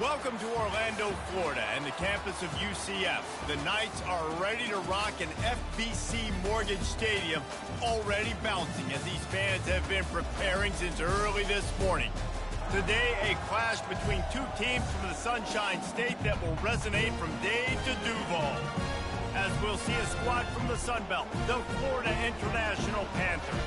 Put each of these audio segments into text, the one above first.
Welcome to Orlando, Florida, and the campus of UCF. The Knights are ready to rock an FBC Mortgage Stadium, already bouncing as these fans have been preparing since early this morning. Today, a clash between two teams from the Sunshine State that will resonate from Dade to Duval. As we'll see a squad from the Sun Belt, the Florida International Panthers,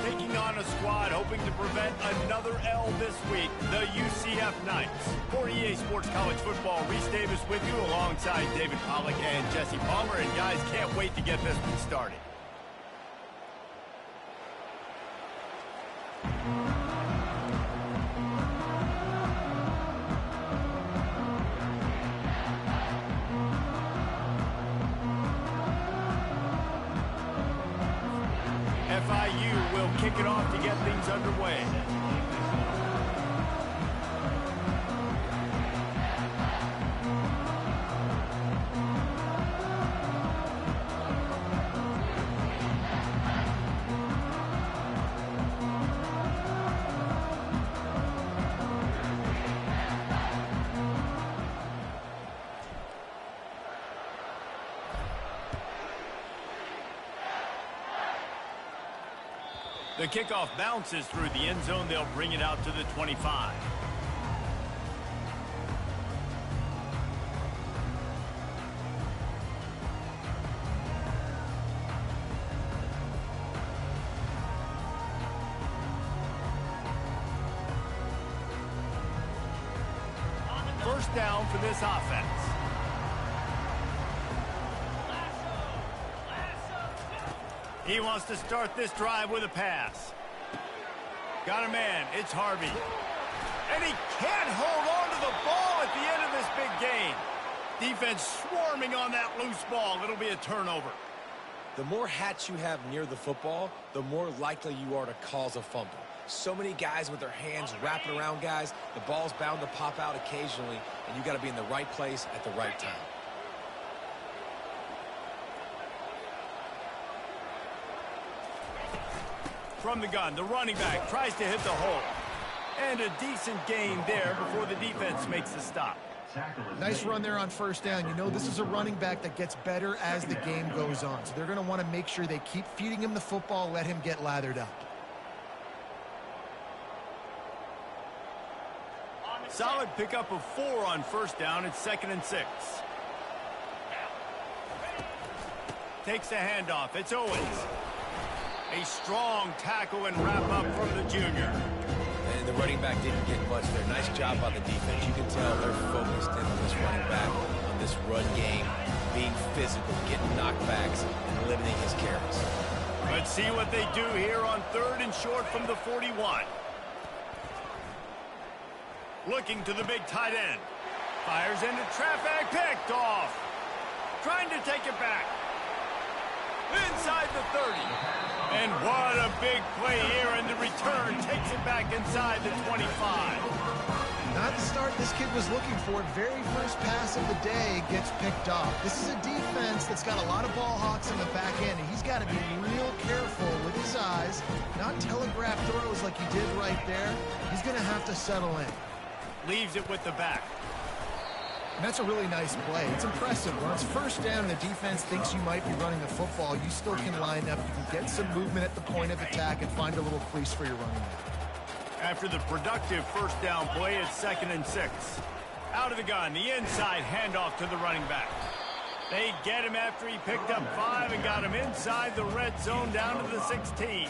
taking on a squad hoping to prevent another L this week, the UCF Knights. For EA Sports College Football, Reese Davis with you alongside David Pollack and Jesse Palmer. And guys, can't wait to get this one started. FIU will kick it off to get things underway. The kickoff bounces through the end zone. They'll bring it out to the 25. First down for this offense. He wants to start this drive with a pass. Got a man. It's Harvey. And he can't hold on to the ball at the end of this big game. Defense swarming on that loose ball. It'll be a turnover. The more hats you have near the football, the more likely you are to cause a fumble. So many guys with their hands wrapping around guys. The ball's bound to pop out occasionally, and you got to be in the right place at the right time. From the gun, the running back tries to hit the hole. And a decent gain there before the defense makes the stop. Nice run there on first down. You know, this is a running back that gets better as the game goes on. So they're going to want to make sure they keep feeding him the football, let him get lathered up. Solid pickup of 4 on first down. It's 2nd and 6. Takes the handoff. It's Owens. A strong tackle and wrap-up from the junior. And the running back didn't get much there. Nice job by the defense. You can tell they're focused in on this running back, on this run game, being physical, getting knockbacks, and limiting his carries. Let's see what they do here on 3rd and short from the 41. Looking to the big tight end. Fires into traffic, picked off. Trying to take it back. Inside the 30. And what a big play here, and the return takes it back inside the 25. Not the start this kid was looking for. Very first pass of the day gets picked off. This is a defense that's got a lot of ball hawks in the back end, and he's got to be real careful with his eyes, not telegraph throws like he did right there. He's going to have to settle in. Leaves it with the back. And that's a really nice play. It's impressive. When it's first down and the defense thinks you might be running the football, you still can line up. You can get some movement at the point of attack and find a little crease for your running back. After the productive first down play, it's 2nd and 6. Out of the gun, the inside handoff to the running back. They get him after he picked up 5 and got him inside the red zone down to the 16.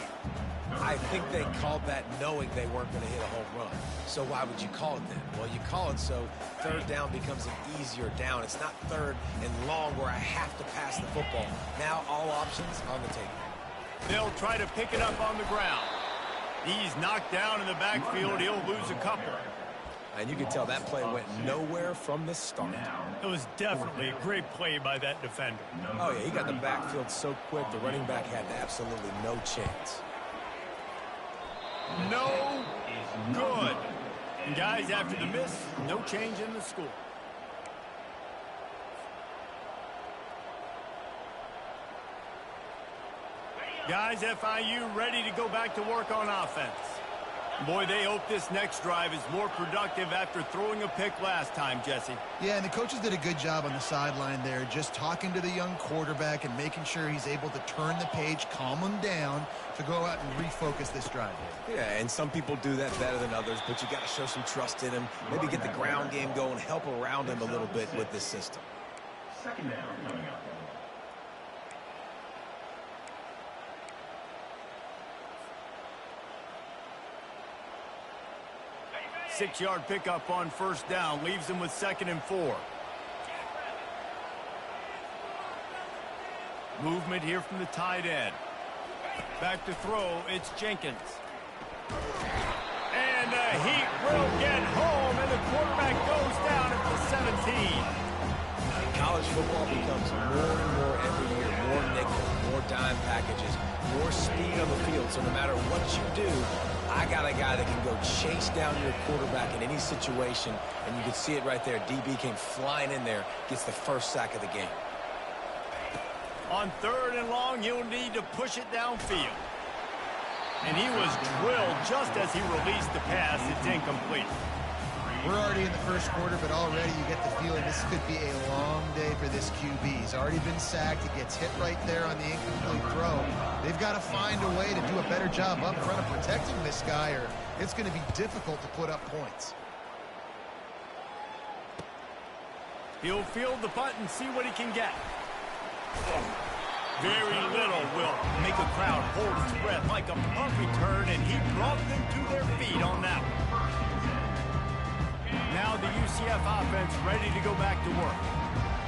I think they called that knowing they weren't going to hit a home run. So why would you call it then? Well, you call it so 3rd down becomes an easier down. It's not 3rd and long where I have to pass the football. Now all options on the table. They'll try to pick it up on the ground. He's knocked down in the backfield. He'll lose a couple. And you can tell that play went nowhere from the start. It was definitely a great play by that defender. Oh, yeah, he got the backfield so quick, the running back had absolutely no chance. No good. And guys, after the miss, no change in the score. Guys, FIU ready to go back to work on offense. Boy, they hope this next drive is more productive after throwing a pick last time, Jesse. Yeah, and the coaches did a good job on the sideline there, just talking to the young quarterback and making sure he's able to turn the page, calm him down to go out and refocus this drive. Yeah, and some people do that better than others, but you got to show some trust in him, maybe get the ground game going, help around him a little bit with this system. Second down coming up. 6-yard pickup on first down leaves them with 2nd and 4. Movement here from the tight end. Back to throw, it's Jenkins. And the heat will get home, and the quarterback goes down at the 17. College football becomes more and more every year, more nickel, more dime packages, more speed on the field. So no matter what you do, I got a guy that can go chase down your quarterback in any situation, and you can see it right there. DB came flying in there, gets the first sack of the game. On 3rd and long, he'll need to push it downfield. And he was drilled just as he released the pass. It's incomplete. We're already in the first quarter, but already you get the feeling this could be a long day for this QB. He's already been sacked. He gets hit right there on the incomplete throw. They've got to find a way to do a better job up front of protecting this guy, or it's going to be difficult to put up points. He'll field the punt and see what he can get. Very little will make a crowd hold its breath like a punt return, and he brought them to their feet on that one. Now the UCF offense ready to go back to work.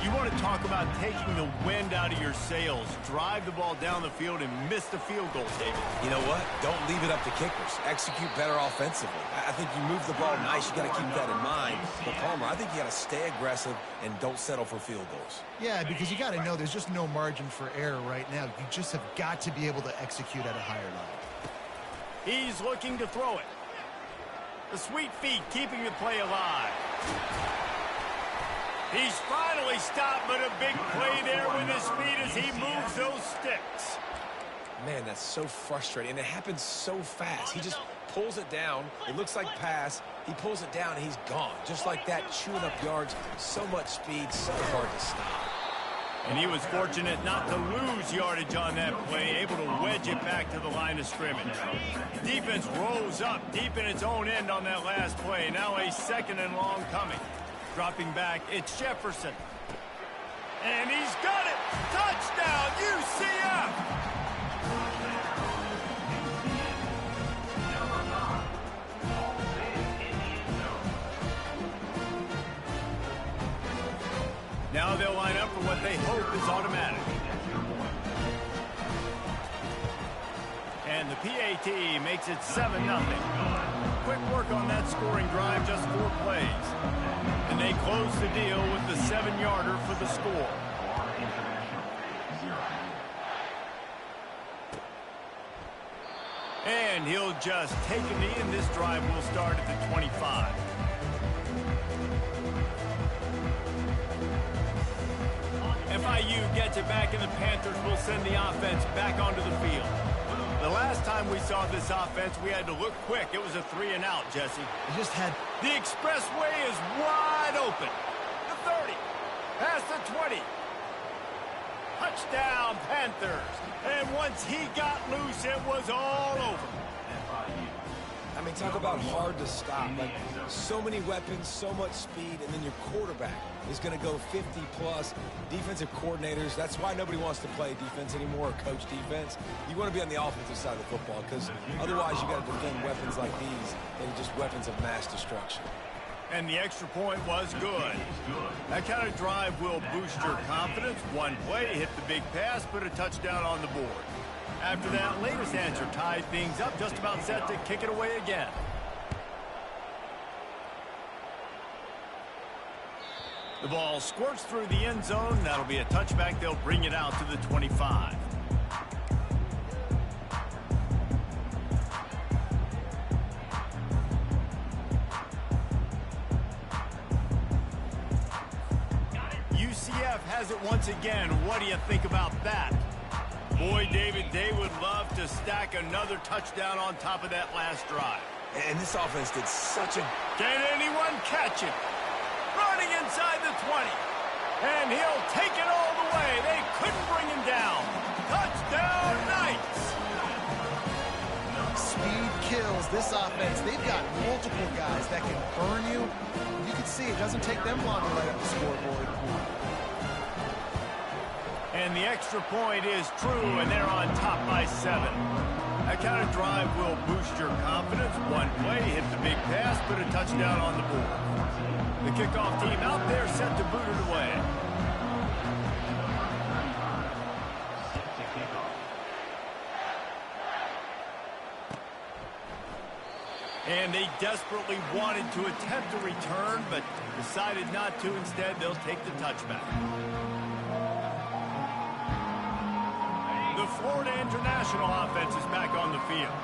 You want to talk about taking the wind out of your sails. Drive the ball down the field and miss the field goal, David. You know what? Don't leave it up to kickers. Execute better offensively. I think you move the ball nice. You got to keep that in mind. But Palmer, I think you got to stay aggressive and don't settle for field goals. Yeah, because you got to know there's just no margin for error right now. You just have got to be able to execute at a higher level. He's looking to throw it. The sweet feet keeping the play alive. He's finally stopped, but a big play there with his feet as he moves those sticks. Man, that's so frustrating, and it happens so fast. He just pulls it down. It looks like pass. He pulls it down, and he's gone. Just like that, chewing up yards. So much speed, so hard to stop. And he was fortunate not to lose yardage on that play, able to wedge it back to the line of scrimmage. Defense rose up deep in its own end on that last play. Now a 2nd and long coming. Dropping back, it's Jefferson. And he's got it! Touchdown, UCF! Now they'll line up for what they hope is automatic. And the PAT makes it 7-0. Quick work on that scoring drive, just 4 plays. And they close the deal with the 7-yarder for the score. And he'll just take a knee, and this drive will start at the 25. FIU gets it back, and the Panthers will send the offense back onto the field. The last time we saw this offense, we had to look quick. It was a 3-and-out, Jesse. It just had... The expressway is wide open. The 30. Past the 20. Touchdown, Panthers. And once he got loose, it was all over. I mean, talk about hard to stop. Like, so many weapons, so much speed, and then your quarterback is going to go 50-plus. Defensive coordinators, that's why nobody wants to play defense anymore or coach defense. You want to be on the offensive side of the football because otherwise you got to defend weapons like these that are just weapons of mass destruction. And the extra point was good. That kind of drive will boost your confidence. One play, hit the big pass, put a touchdown on the board. After that, latest answer tied things up, just about set to kick it away again. The ball squirts through the end zone. That'll be a touchback. They'll bring it out to the 25. UCF has it once again. What do you think about that? Boy, David, they would love to stack another touchdown on top of that last drive. And this offense did such a... Can anyone catch it? Running inside the 20. And he'll take it all the way. They couldn't bring him down. Touchdown, Knights! Speed kills this offense. They've got multiple guys that can burn you. You can see it doesn't take them long to light up the scoreboard. And the extra point is true, and they're on top by 7. That kind of drive will boost your confidence. One play, hit the big pass, put a touchdown on the board. The kickoff team out there set to boot it away. And they desperately wanted to attempt a return, but decided not to. Instead, they'll take the touchback. The Florida International offense is back on the field.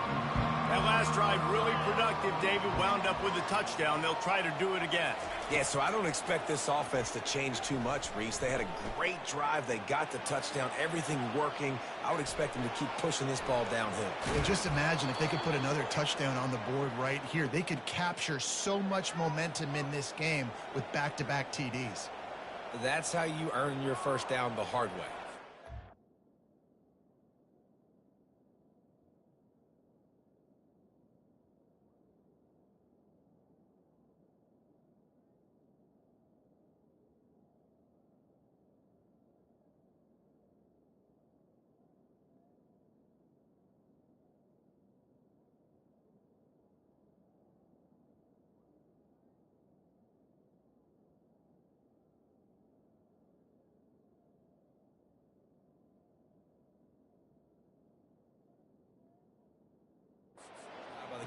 That last drive really productive. David wound up with a touchdown. They'll try to do it again. Yeah, so I don't expect this offense to change too much, Reese. They had a great drive. They got the touchdown. Everything working. I would expect them to keep pushing this ball downhill. And just imagine if they could put another touchdown on the board right here. They could capture so much momentum in this game with back-to-back TDs. That's how you earn your first down the hard way.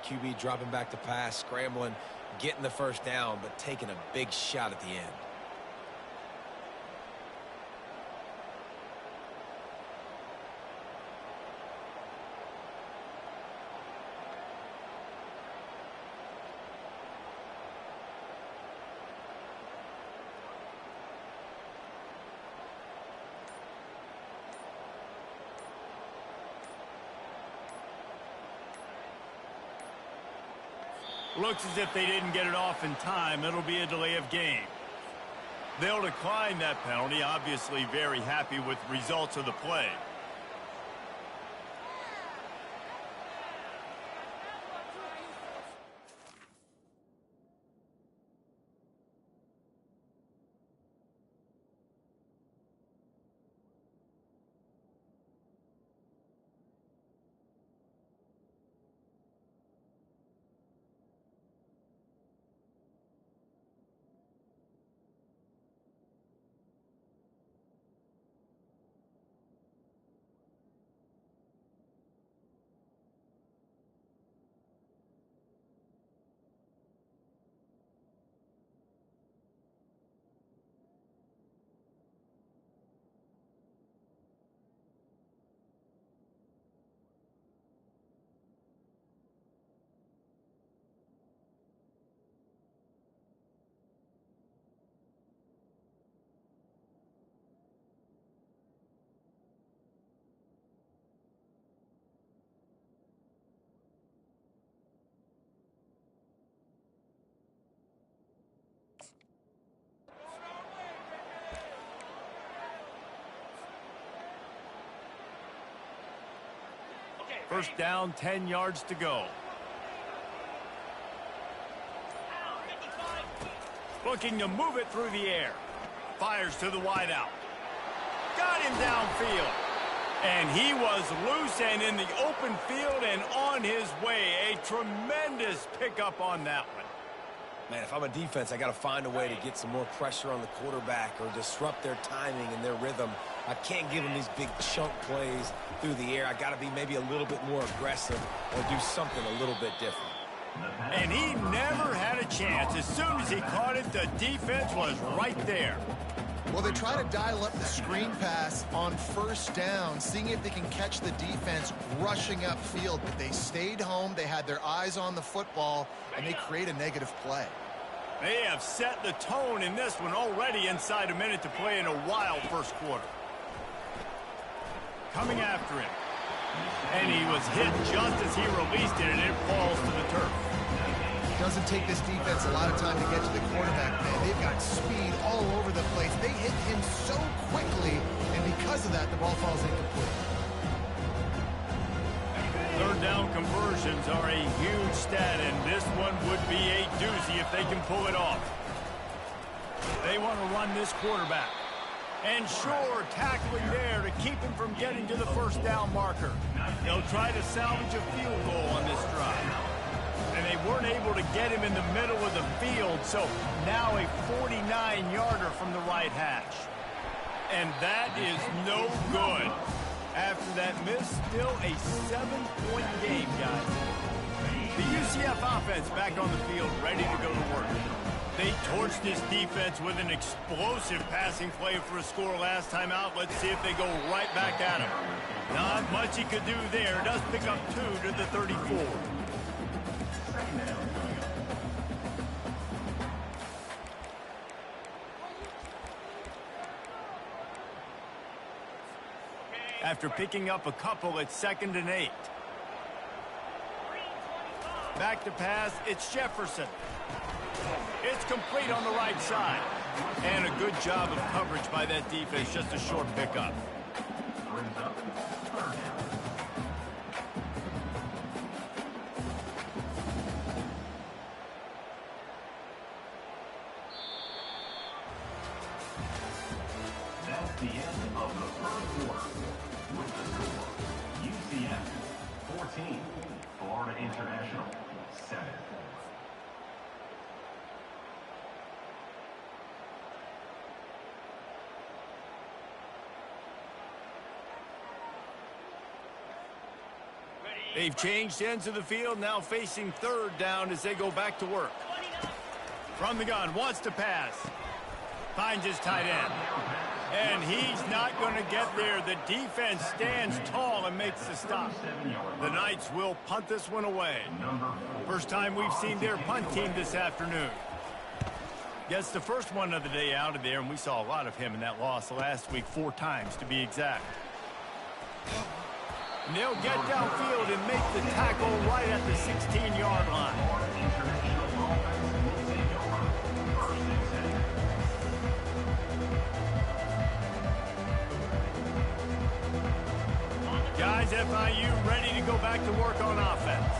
QB dropping back to pass, scrambling, getting the first down, but taking a big shot at the end. Looks as if they didn't get it off in time. It'll be a delay of game. They'll decline that penalty. Obviously very happy with the results of the play. First down, 10 yards to go. Looking to move it through the air. Fires to the wideout. Got him downfield. And he was loose and in the open field and on his way. A tremendous pickup on that one. Man, if I'm a defense, I got to find a way to get some more pressure on the quarterback or disrupt their timing and their rhythm. I can't give them these big chunk plays through the air. I got to be maybe a little bit more aggressive or do something a little bit different. And he never had a chance. As soon as he caught it, the defense was right there. Well, they try to dial up the screen pass on first down, seeing if they can catch the defense rushing upfield. But they stayed home. They had their eyes on the football, and they create a negative play. They have set the tone in this one already inside a minute to play in a wild first quarter. Coming after him. And he was hit just as he released it, and it falls to the turf. Doesn't take this defense a lot of time to get to the quarterback, man. They've got speed all over the place. They hit him so quickly, and because of that, the ball falls incomplete. Third down conversions are a huge stat, and this one would be a doozy if they can pull it off. They want to run this quarterback. And sure, tackling there to keep him from getting to the first down marker. They'll try to salvage a field goal on this drive. And they weren't able to get him in the middle of the field, so now a 49-yarder from the right hash. And that is no good. After that miss, still a 7-point game, guys. The UCF offense back on the field, ready to go to work. They torched this defense with an explosive passing play for a score last time out. Let's see if they go right back at him. Not much he could do there. Does pick up 2 to the 34. After picking up a couple, it's 2nd and 8. Back to pass, it's Jefferson. It's complete on the right side. And a good job of coverage by that defense, just a short pickup. That's the end of the first quarter. With the score, UCF 14, Florida International 7. They've changed ends of the field, now facing third down as they go back to work. From the gun, wants to pass. Finds his tight end. And he's not going to get there. The defense stands tall and makes the stop. The Knights will punt this one away. First time we've seen their punt team this afternoon. Gets the first one of the day out of there, and we saw a lot of him in that loss last week, 4 times to be exact. And they'll get downfield and make the tackle right at the 16-yard line. Guys, FIU ready to go back to work on offense.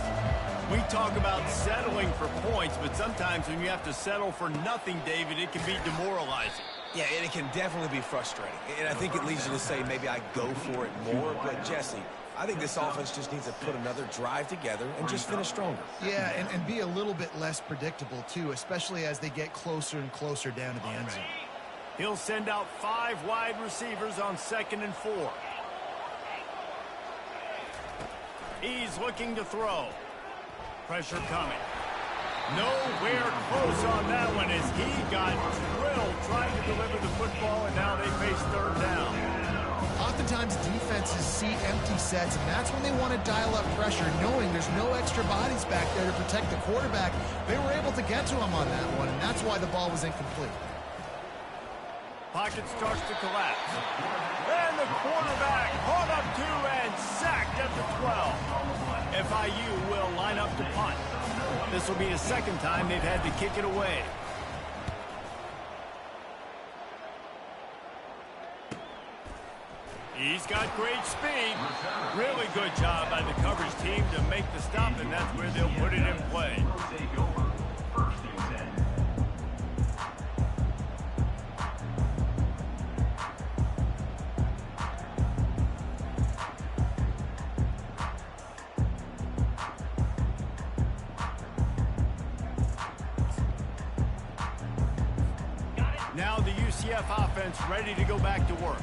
We talk about settling for points, but sometimes when you have to settle for nothing, David, it can be demoralizing. Yeah, and it can definitely be frustrating. And I think it leads you to say maybe I go for it more. But, Jesse, I think this offense just needs to put another drive together and just finish stronger. Yeah, and be a little bit less predictable, too, especially as they get closer and closer down to the end zone. He'll send out 5 wide receivers on 2nd and 4. He's looking to throw. Pressure coming. Nowhere close on that one as he got drilled trying to deliver the football, and now they face third down. Oftentimes defenses see empty sets, and that's when they want to dial up pressure, knowing there's no extra bodies back there to protect the quarterback. They were able to get to him on that one, and that's why the ball was incomplete. Pocket starts to collapse. And the quarterback caught up 2 and sacked at the 12. FIU will line up to punt. This will be the 2nd time they've had to kick it away. He's got great speed. Really good job by the coverage team to make the stop, and that's where they'll put it in play. Now the UCF offense ready to go back to work.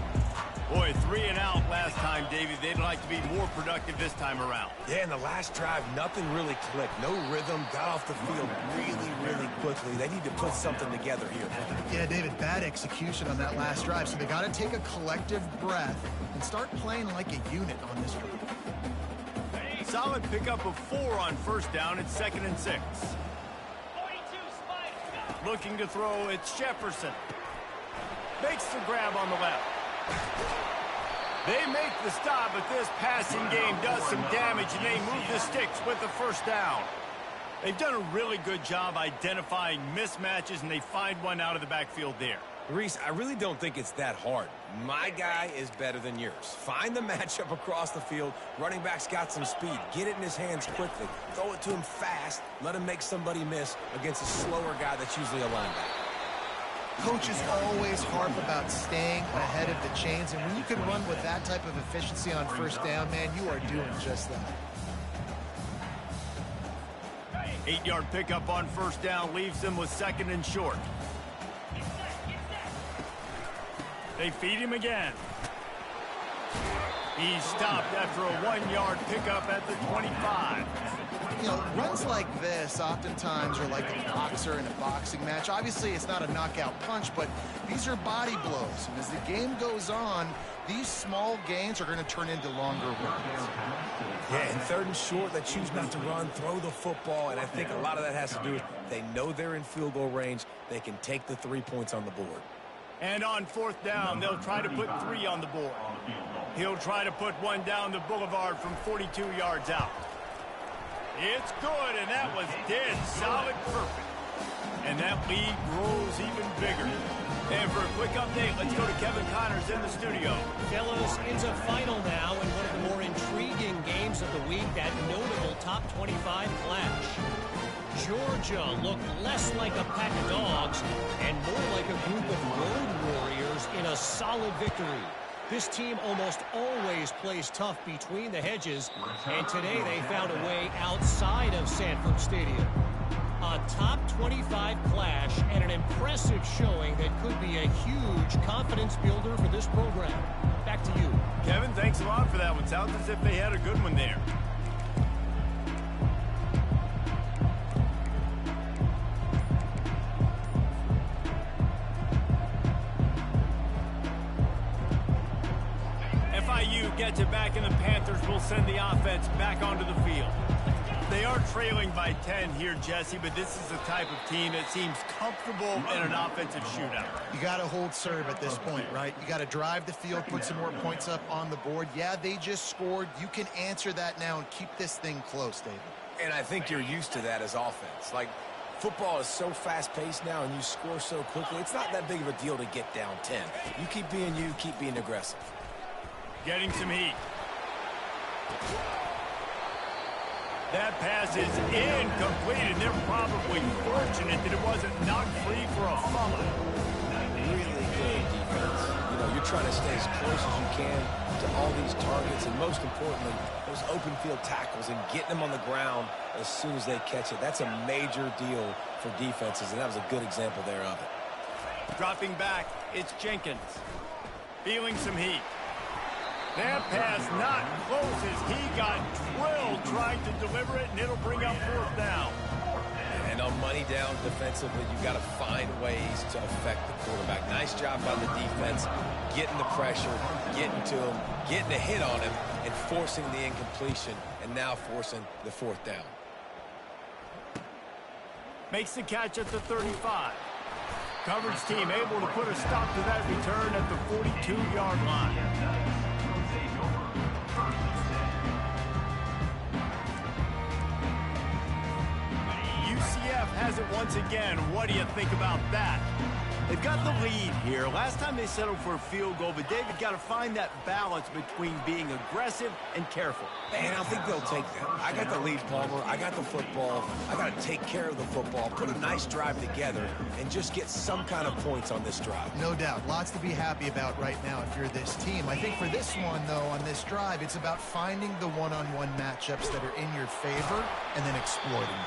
Boy, 3 and out last time, Davey. They'd like to be more productive this time around. Yeah, in the last drive, nothing really clicked. No rhythm, got off the field really quickly. They need to put something together here. Yeah, David, bad execution on that last drive, so they got to take a collective breath and start playing like a unit on this one. Solid pickup of 4 on first down. It's 2nd and 6. Looking to throw, it's Jefferson. Makes the grab on the left. They make the stop, but this passing game does some damage, and they move the sticks with the first down. They've done a really good job identifying mismatches, and they find one out of the backfield there. Reese, I really don't think it's that hard. My guy is better than yours. Find the matchup across the field. Running back's got some speed. Get it in his hands quickly. Throw it to him fast. Let him make somebody miss against a slower guy that's usually a linebacker. Coaches always harp about staying ahead of the chains, and when you can run with that type of efficiency on first down, man, you are doing just that. 8-yard pickup on first down leaves them with 2nd and short. They feed him again. He's stopped after a 1-yard pickup at the 25. You know, runs like this oftentimes are like a boxer in a boxing match. Obviously, it's not a knockout punch, but these are body blows. And as the game goes on, these small gains are going to turn into longer runs. Yeah, and 3rd and short, they choose not to run, throw the football, and I think a lot of that has to do with they know they're in field goal range. They can take the 3 points on the board. And on 4th down, they'll try to put 3 on the board. He'll try to put 1 down the boulevard from 42 yards out. It's good, and that was dead solid perfect. And that lead grows even bigger. And for a quick update, let's go to Kevin Connors in the studio. Fellas, it's a final now in one of the more intriguing games of the week, that notable top 25 clash. Georgia looked less like a pack of dogs and more like a group of road warriors in a solid victory. This team almost always plays tough between the hedges, and today they found a way outside of Sanford Stadium. A top 25 clash and an impressive showing that could be a huge confidence builder for this program. Back to you. Kevin, thanks a lot for that one. Sounds as if they had a good one there. FIU gets it back, and the Panthers will send the offense back onto the field. They are trailing by 10 here, Jesse, but this is the type of team that seems comfortable in an offensive shootout. You got to hold serve at this point, right? You got to drive the field, put some more points up on the board. Yeah, they just scored. You can answer that now and keep this thing close, David. And I think you're used to that as offense. Like, football is so fast-paced now, and you score so quickly, it's not that big of a deal to get down 10. You keep being aggressive. Getting some heat. That pass is incomplete, and they're probably fortunate that it wasn't knocked free for a fumble. Really good defense. You know, you're trying to stay as close as you can to all these targets, and most importantly, those open field tackles and getting them on the ground as soon as they catch it. That's a major deal for defenses, and that was a good example there of it. Dropping back, it's Jenkins. Feeling some heat. That pass not close as he got drilled trying to deliver it, and it'll bring up 4th down. And on money down defensively, you've got to find ways to affect the quarterback. Nice job by the defense, getting the pressure, getting to him, getting a hit on him, and forcing the incompletion, and now forcing the 4th down. Makes the catch at the 35. Coverage team able to put a stop to that return at the 42-yard line. UCF has it once again. What do you think about that? They've got the lead here. Last time they settled for a field goal, but David got to find that balance between being aggressive and careful. And I think they'll take that. I got the lead, Palmer. I got the football. I got to take care of the football, put a nice drive together, and just get some kind of points on this drive. No doubt. Lots to be happy about right now if you're this team. I think for this one, though, on this drive, it's about finding the one-on-one matchups that are in your favor and then exploiting them.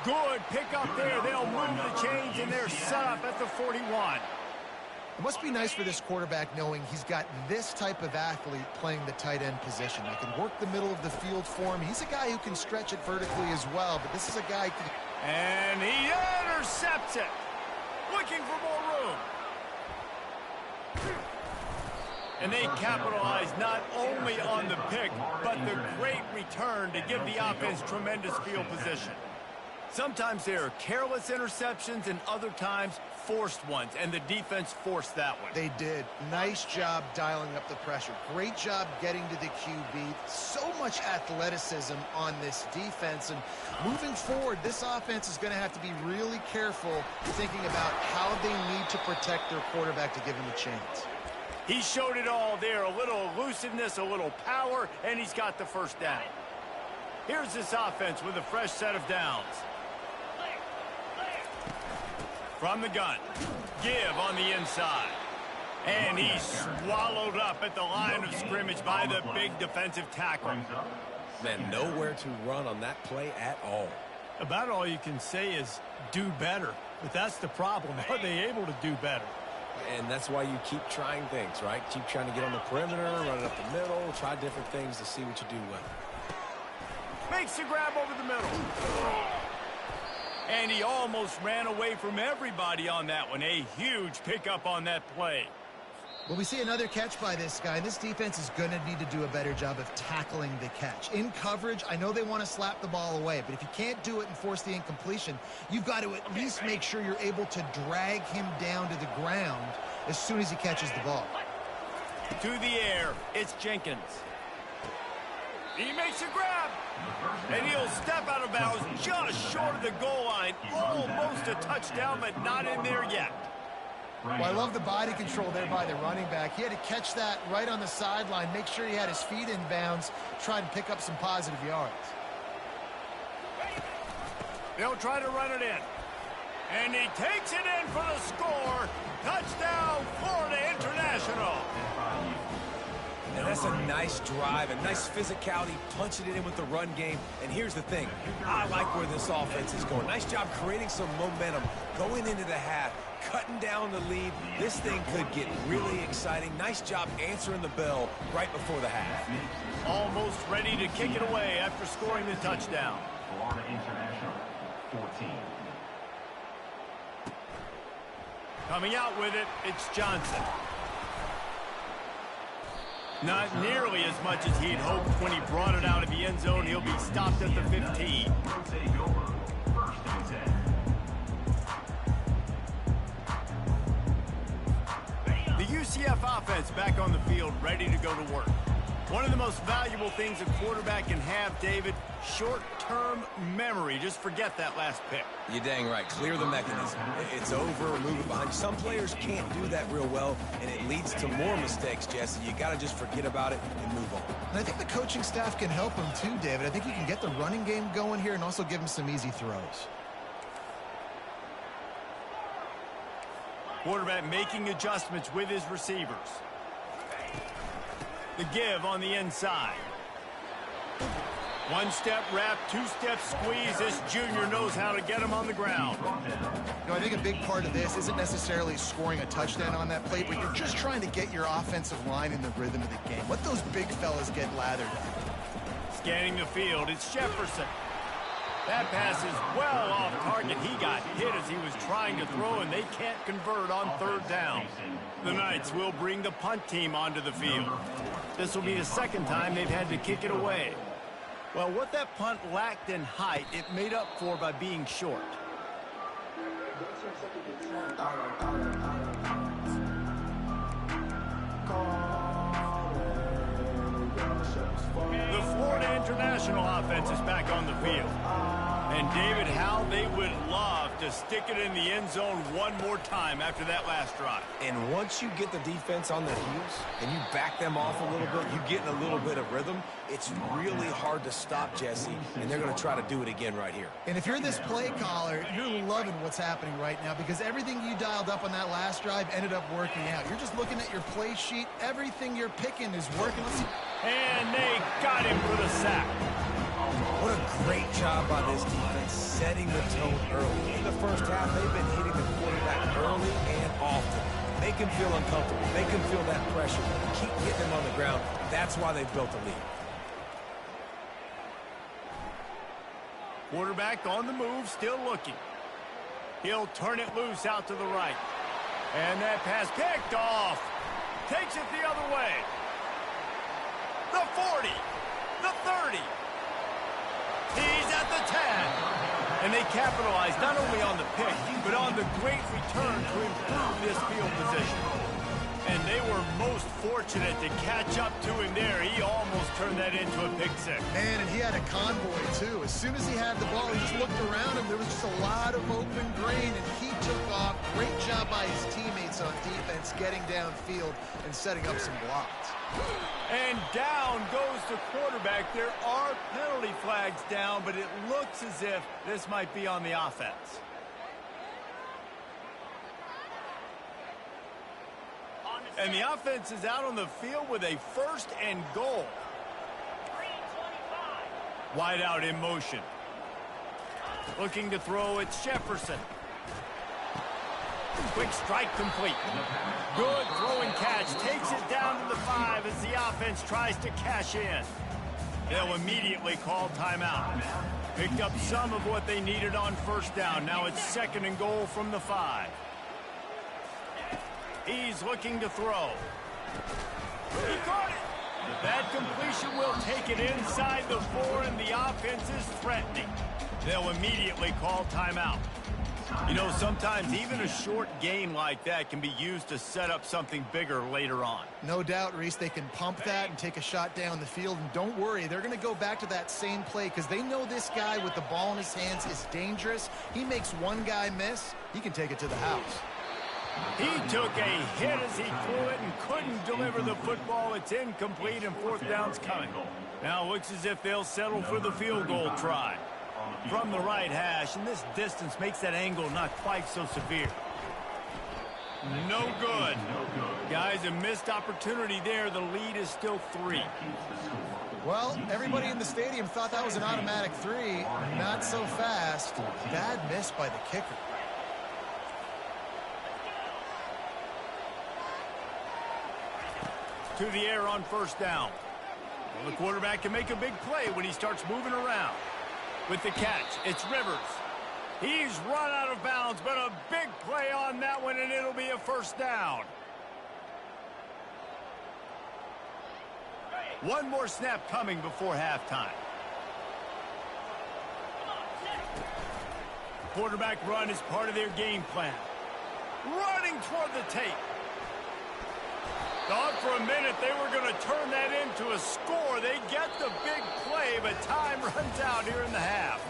Good pick up there. They'll move the chains, and they're set up at the 41. It must be nice for this quarterback knowing he's got this type of athlete playing the tight end position. That can work the middle of the field for him. He's a guy who can stretch it vertically as well, but this is a guy who can... And he intercepts it. Looking for more room. And they capitalize not only on the pick, but the great return to give the offense tremendous field position. Sometimes there are careless interceptions, and other times forced ones, and the defense forced that one. They did. Nice job dialing up the pressure. Great job getting to the QB. So much athleticism on this defense. And moving forward, this offense is going to have to be really careful thinking about how they need to protect their quarterback to give him a chance. He showed it all there. A little elusiveness, a little power, and he's got the first down. Here's this offense with a fresh set of downs. From the gun. Give on the inside. And he's swallowed up at the line of scrimmage by the big defensive tackle. Man, nowhere to run on that play at all. About all you can say is do better. But that's the problem. Are they able to do better? And that's why you keep trying things, right? Keep trying to get on the perimeter, run it up the middle, try different things to see what you do well. Makes the grab over the middle. And he almost ran away from everybody on that one. A huge pickup on that play. Well, we see another catch by this guy. This defense is going to need to do a better job of tackling the catch. In coverage, I know they want to slap the ball away, but if you can't do it and force the incompletion, you've got to at least make sure you're able to drag him down to the ground as soon as he catches the ball. To the air, it's Jenkins. He makes a grab, and he'll step out of bounds just short of the goal line. Almost a touchdown, but not in there yet. Well, I love the body control there by the running back. He had to catch that right on the sideline, make sure he had his feet in bounds, try to pick up some positive yards. They'll try to run it in. And he takes it in for the score. Touchdown, Florida International. And that's a nice drive, a nice physicality, punching it in with the run game. And here's the thing. I like where this offense is going. Nice job creating some momentum, going into the half, cutting down the lead. This thing could get really exciting. Nice job answering the bell right before the half. Almost ready to kick it away after scoring the touchdown. Florida International, 14. Coming out with it, it's Johnson. Not nearly as much as he'd hoped when he brought it out of the end zone. He'll be stopped at the 15. The UCF offense back on the field, ready to go to work. One of the most valuable things a quarterback can have, David, short-term memory. Just forget that last pick. You're dang right. Clear the mechanism. It's over, move it behind you. Some players can't do that real well, and it leads to more mistakes, Jesse. You got to just forget about it and move on. And I think the coaching staff can help him too, David. I think you can get the running game going here and also give him some easy throws. Quarterback making adjustments with his receivers. The give on the inside. One-step wrap, two-step squeeze. This junior knows how to get him on the ground. You know, I think a big part of this isn't necessarily scoring a touchdown on that play, but you're just trying to get your offensive line in the rhythm of the game. Let those big fellas get lathered up. Scanning the field, it's Jefferson. That pass is well off target. He got hit as he was trying to throw, and they can't convert on third down. The Knights will bring the punt team onto the field. This will be the second time they've had to kick it away. Well, what that punt lacked in height, it made up for by being short. The Florida International offense is back on the field. And David, how they would love to stick it in the end zone one more time after that last drive. And once you get the defense on their heels and you back them off a little bit, you get in a little bit of rhythm, it's really hard to stop, Jesse, and they're going to try to do it again right here. And if you're this play caller, you're loving what's happening right now because everything you dialed up on that last drive ended up working out. You're just looking at your play sheet. Everything you're picking is working. Let's see. And they got him for the sack. What a great job by this defense setting the tone early. In the first half, they've been hitting the quarterback early and often. Make him feel uncomfortable. Make him feel that pressure. Keep getting him on the ground. That's why they've built a lead. Quarterback on the move, still looking. He'll turn it loose out to the right. And that pass picked off. Takes it the other way. The 40. The 30. He's at the 10. And they capitalized not only on the pick, but on the great return to improve this field position. And they were most fortunate to catch up to him there. He almost turned that into a pick six. Man, and he had a convoy, too. As soon as he had the ball, he just looked around him. There was just a lot of open grain, and he took off. Great job by his teammates on defense, getting downfield and setting up some blocks. And down goes the quarterback. There are penalty flags down, but it looks as if this might be on the offense. And the offense is out on the field with a 1st and goal. Wide out in motion. Looking to throw, it's Jefferson. Quick strike complete. Good throw and catch. Takes it down to the 5 as the offense tries to cash in. They'll immediately call timeout. Picked up some of what they needed on 1st down. Now it's 2nd and goal from the 5. He's looking to throw. He caught it. That completion will take it inside the 4, and the offense is threatening. They'll immediately call timeout. You know, sometimes even a short gain like that can be used to set up something bigger later on. No doubt, Reese, they can pump that and take a shot down the field. And don't worry, they're going to go back to that same play because they know this guy with the ball in his hands is dangerous. He makes one guy miss, he can take it to the house. He took a hit as he threw it and couldn't deliver the football. It's incomplete, and 4th down's coming. Now it looks as if they'll settle for the field goal try. From the right hash, and this distance makes that angle not quite so severe. No good. Guys, a missed opportunity there. The lead is still 3. Well, everybody in the stadium thought that was an automatic 3. Not so fast. Bad miss by the kicker. To the air on 1st down. Well, the quarterback can make a big play when he starts moving around. With the catch, it's Rivers. He's run out of bounds, but a big play on that one, and it'll be a 1st down. One more snap coming before halftime. Quarterback run is part of their game plan. Running toward the tape. Thought for a minute they were going to turn that into a score. They get the big play, but time runs out here in the half.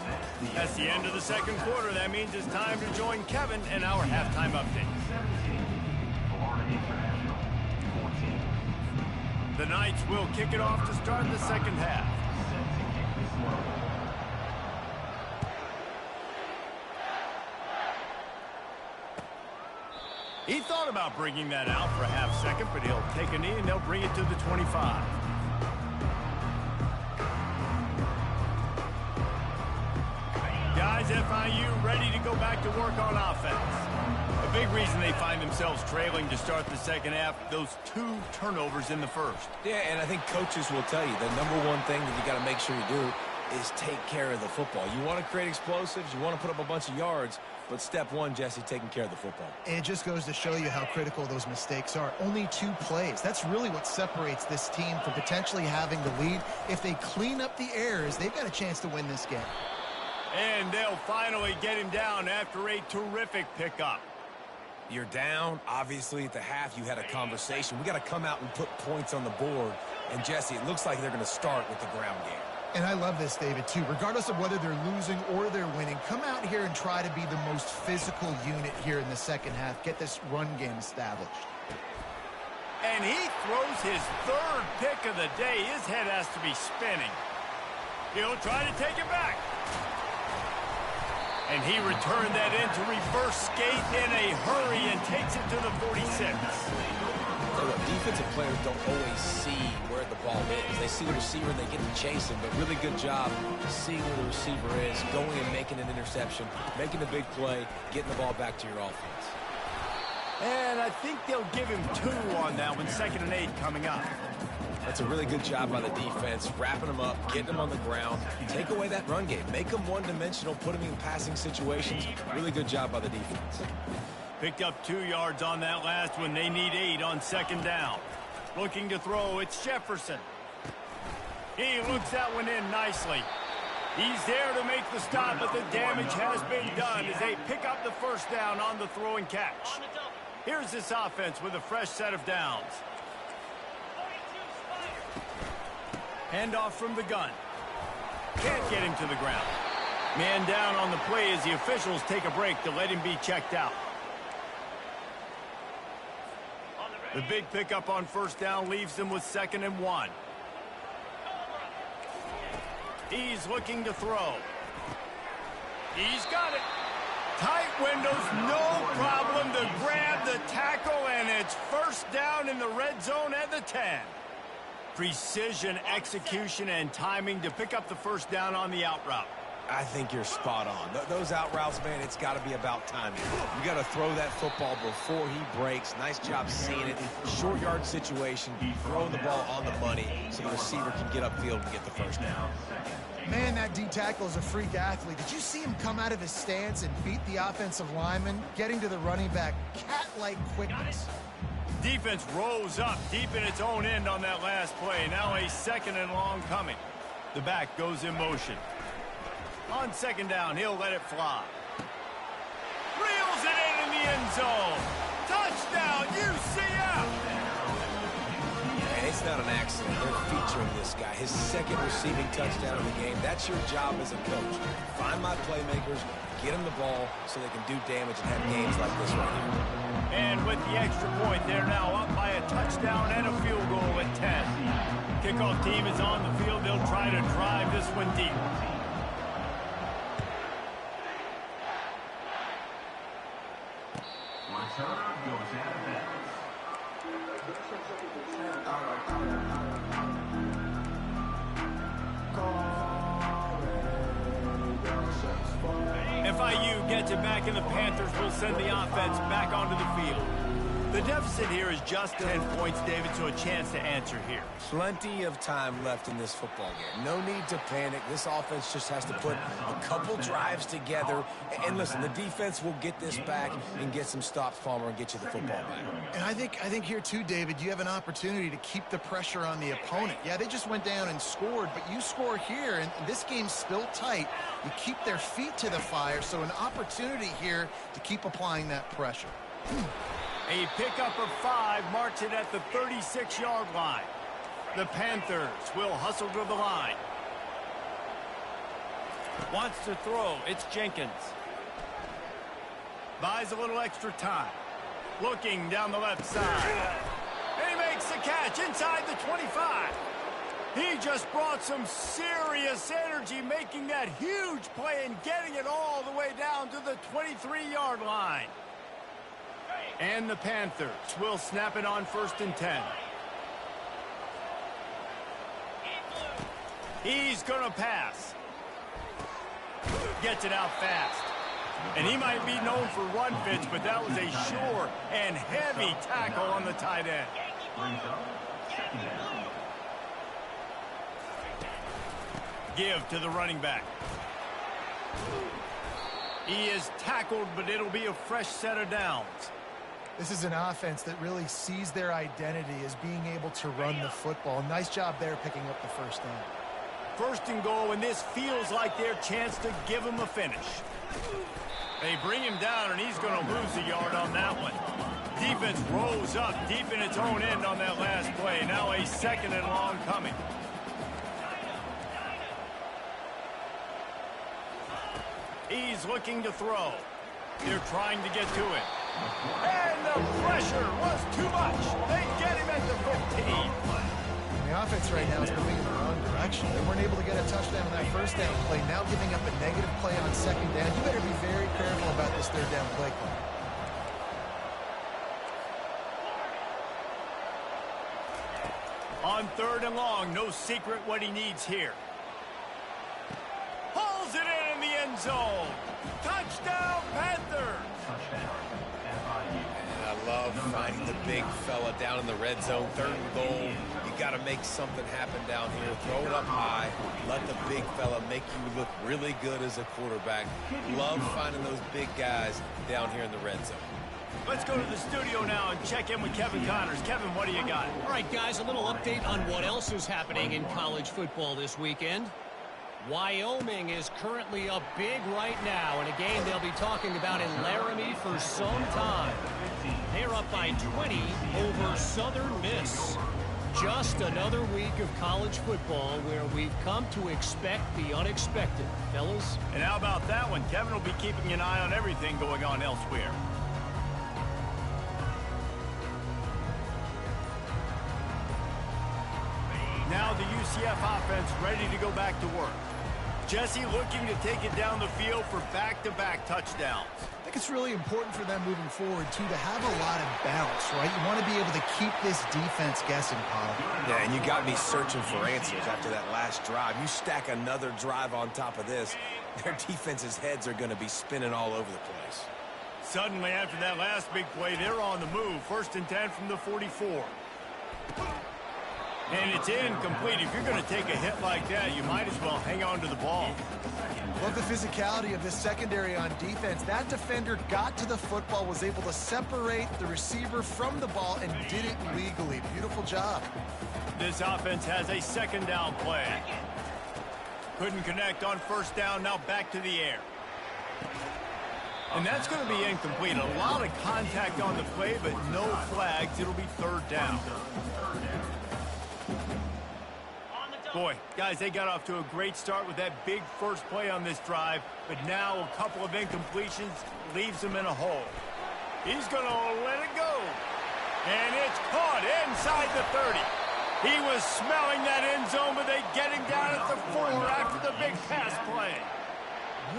That's the end of the 2nd quarter. That means it's time to join Kevin in our halftime update. The Knights will kick it off to start the 2nd half. He thought about bringing that out for a half-second, but he'll take a knee and they'll bring it to the 25. Guys, FIU ready to go back to work on offense. A big reason they find themselves trailing to start the 2nd half, those 2 turnovers in the 1st. Yeah, and I think coaches will tell you the number one thing that you got to make sure you do is take care of the football. You want to create explosives, you want to put up a bunch of yards, but step 1, Jesse, taking care of the football. And it just goes to show you how critical those mistakes are. Only 2 plays. That's really what separates this team from potentially having the lead. If they clean up the errors, they've got a chance to win this game. And they'll finally get him down after a terrific pickup. You're down. Obviously, at the half, you had a conversation. We got to come out and put points on the board. And, Jesse, it looks like they're going to start with the ground game. And I love this, David, too. Regardless of whether they're losing or they're winning, come out here and try to be the most physical unit here in the 2nd half. Get this run game established. And he throws his 3rd pick of the day. His head has to be spinning. He'll try to take it back. And he returned that into reverse skate in a hurry and takes it to the 46. So look, defensive players don't always see where the ball is. They see the receiver and they get to chase him, but really good job seeing where the receiver is, going and making an interception, making a big play, getting the ball back to your offense. And I think they'll give him 2 on that one, 2nd and 8 coming up. That's a really good job by the defense, wrapping them up, getting them on the ground, take away that run game, make them one-dimensional, put them in passing situations. Really good job by the defense. Picked up 2 yards on that last one. They need 8 on 2nd down. Looking to throw, it's Jefferson. He looks that one in nicely. He's there to make the stop, but the damage has been done as they pick up the first down on the throw and catch. Here's this offense with a fresh set of downs. Handoff from the gun. Can't get him to the ground. Man down on the play as the officials take a break to let him be checked out. The big pickup on first down leaves them with 2nd and 1. He's looking to throw. He's got it. Tight windows, no problem to grab the tackle, and it's first down in the red zone at the 10. Precision, execution, and timing to pick up the first down on the out route. I think you're spot on. Those out routes, man, it's got to be about timing. You got to throw that football before he breaks. Nice job seeing it. Short yard situation, throwing the ball on the money so the receiver can get upfield and get the first down. Man, that D tackle is a freak athlete. Did you see him come out of his stance and beat the offensive lineman, getting to the running back? Cat-like quickness. Defense rose up deep in its own end on that last play. Now a 2nd and long coming. The back goes in motion. On 2nd down, he'll let it fly. Reels it in the end zone. Touchdown, UCF! And it's not an accident. They're featuring this guy. His 2nd receiving touchdown of the game. That's your job as a coach. Find my playmakers, get them the ball so they can do damage and have games like this right here. And with the extra point, they're now up by a touchdown and a field goal at 10. Kickoff team is on the field. They'll try to drive this one deep. Return goes out of bounds. FIU gets it back, and the Panthers will send the offense back onto the field. The deficit here is just 10 points, David, so a chance to answer here. Plenty of time left in this football game. No need to panic. This offense just has to put a couple drives together. And listen, the defense will get this back and get some stops, Palmer, and get you the football back. And I think here too, David, you have an opportunity to keep the pressure on the opponent. Yeah, they just went down and scored, but you score here, and this game's still tight. You keep their feet to the fire, so an opportunity here to keep applying that pressure. A pickup of 5 marks it at the 36-yard line. The Panthers will hustle to the line. Wants to throw. It's Jenkins. Buys a little extra time. Looking down the left side. And he makes the catch inside the 25. He just brought some serious energy, making that huge play and getting it all the way down to the 23-yard line. And the Panthers will snap it on 1st and 10. He's going to pass. Gets it out fast. And he might be known for run fits, but that was a sure and heavy tackle on the tight end. Give to the running back. He is tackled, but it'll be a fresh set of downs. This is an offense that really sees their identity as being able to run the football. Nice job there picking up the first down. 1st and goal, and this feels like their chance to give him a finish. They bring him down, and he's going to lose a yard on that one. Defense rose up deep in its own end on that last play. Now a 2nd and long coming. He's looking to throw. They're trying to get to it. And the pressure was too much. They get him at the 15. The offense right now is moving in the wrong direction. They weren't able to get a touchdown on that first down play. Now giving up a negative play on 2nd down. You better be very careful about this 3rd down play call. On 3rd and long, no secret what he needs here. Pulls it in the end zone. Touchdown, Panthers. And I love finding the big fella down in the red zone. 3rd and goal. You got to make something happen down here. Throw it up high. Let the big fella make you look really good as a quarterback. Love finding those big guys down here in the red zone. Let's go to the studio now and check in with Kevin Connors. Kevin, what do you got? All right, guys, a little update on what else is happening in college football this weekend. Wyoming is currently up big right now in a game they'll be talking about in Laramie for some time. They're up by 20 over Southern Miss. Just another week of college football where we've come to expect the unexpected, fellas. And how about that one? Kevin will be keeping an eye on everything going on elsewhere. Now the UCF offense ready to go back to work. Jesse looking to take it down the field for back-to-back touchdowns. I think it's really important for them moving forward, too, to have a lot of bounce, right? You want to be able to keep this defense guessing, Paul. Yeah, and you got me searching for answers after that last drive. You stack another drive on top of this, their defense's heads are going to be spinning all over the place. Suddenly, after that last big play, they're on the move. 1st and 10 from the 44. And it's incomplete. If you're going to take a hit like that, you might as well hang on to the ball. Love the physicality of this secondary on defense. That defender got to the football, was able to separate the receiver from the ball, and did it legally. Beautiful job. This offense has a 2nd down play. Couldn't connect on 1st down. Now back to the air. And that's going to be incomplete. A lot of contact on the play, but no flags. It'll be 3rd down. Boy, guys, they got off to a great start with that big first play on this drive, but now a couple of incompletions leaves them in a hole. He's going to let it go. And it's caught inside the 30. He was smelling that end zone, but they get him down at the 4 after the big pass play.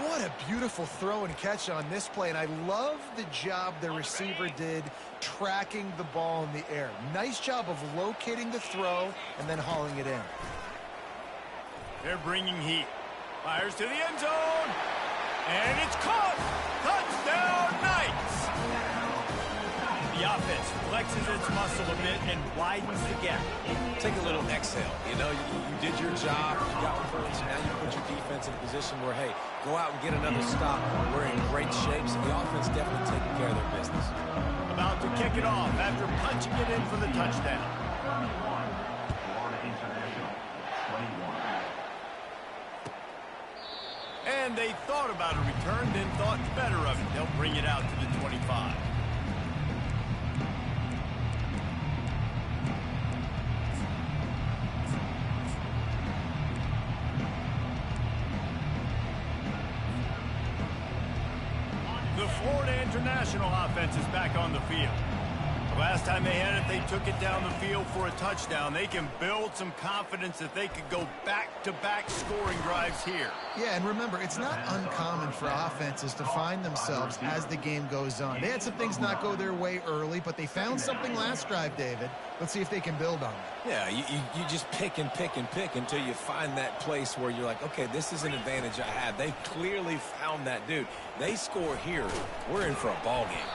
What a beautiful throw and catch on this play, and I love the job the receiver did tracking the ball in the air. Nice job of locating the throw and then hauling it in. They're bringing heat. Fires to the end zone. And it's caught. Touchdown, Knights. The offense flexes its muscle a bit and widens the gap. Take a little exhale. You know, you did your job. You got points. Now you put your defense in a position where, hey, go out and get another stop. We're in great shape, so the offense definitely taking care of their business. About to kick it off after punching it in for the touchdown. Florida International, 21. And they thought about a return, then thought better of it. They'll bring it out to the 25. The Florida International offense is back on the field. The last time they had it, they took it down the field for a touchdown. They can build some confidence that they could go back-to-back scoring drives here. Yeah, and remember, it's not uncommon for offenses to find themselves as the game goes on. They had some things not go their way early, but they found something last drive, David. Let's see if they can build on it. Yeah, you just pick and pick and pick until you find that place where you're like, okay, this is an advantage I have. They clearly found that dude. They score here. We're in for a ball game.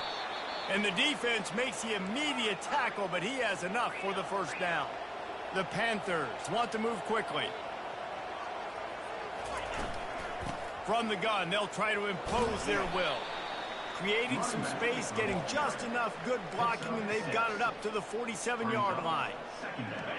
And the defense makes the immediate tackle, but he has enough for the 1st down. The Panthers want to move quickly. From the gun, they'll try to impose their will. Creating some space, getting just enough good blocking, and they've got it up to the 47-yard line.